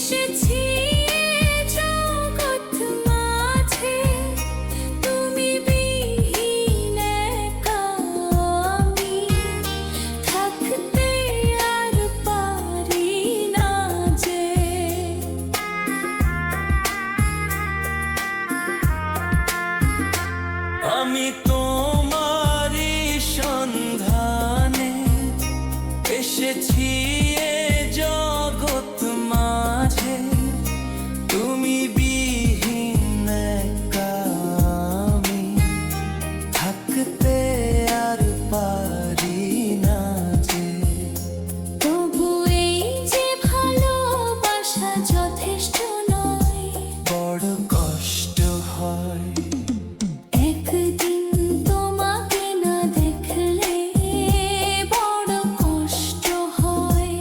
এসেছি জগৎ মাঝে, তুমি বিহীন একা আমি, থাকতে আর পারি না যে। আমি তোমারই সন্ধানে এসেছি এ জগৎ মাঝে, তুমি বিহীন একা আমি, থাকতে আর পারি না যে। তবু এই যে ভালোবাসা যথেষ্ট নয়, বড় কষ্ট হয় একদিন তোমাকে না দেখলে বড় কষ্ট হয়।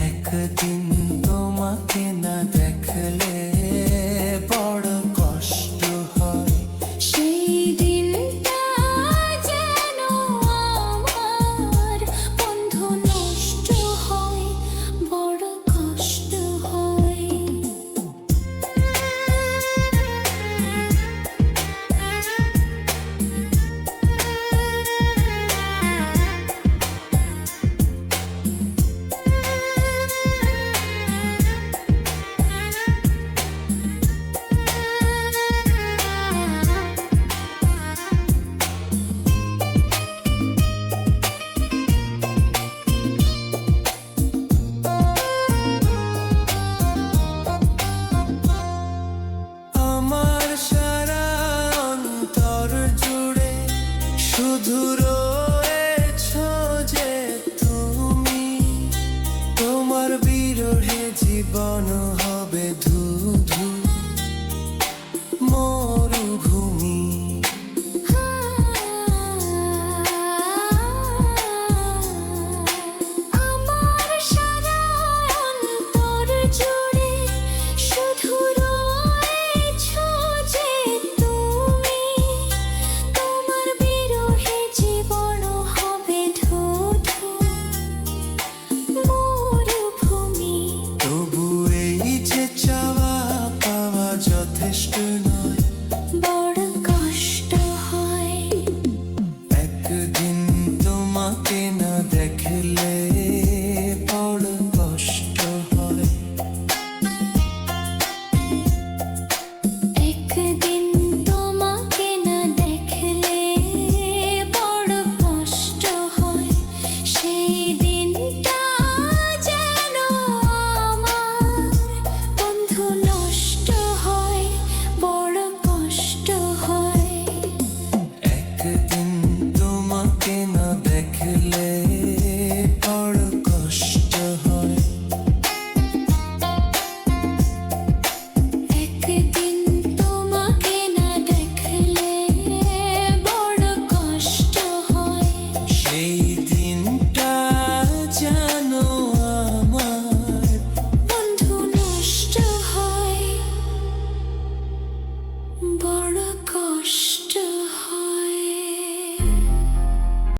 একদিন তোমাকে না দেখলে বড় কষ্ট হয়। সেই দিনটা যেন আমার বন্ধু নষ্ট হয়, বড় কষ্ট হয়। আমার সারা অন্তর জুড়ে শুধু রয়েছো যে তুমি, তোমার বিরহে জীবন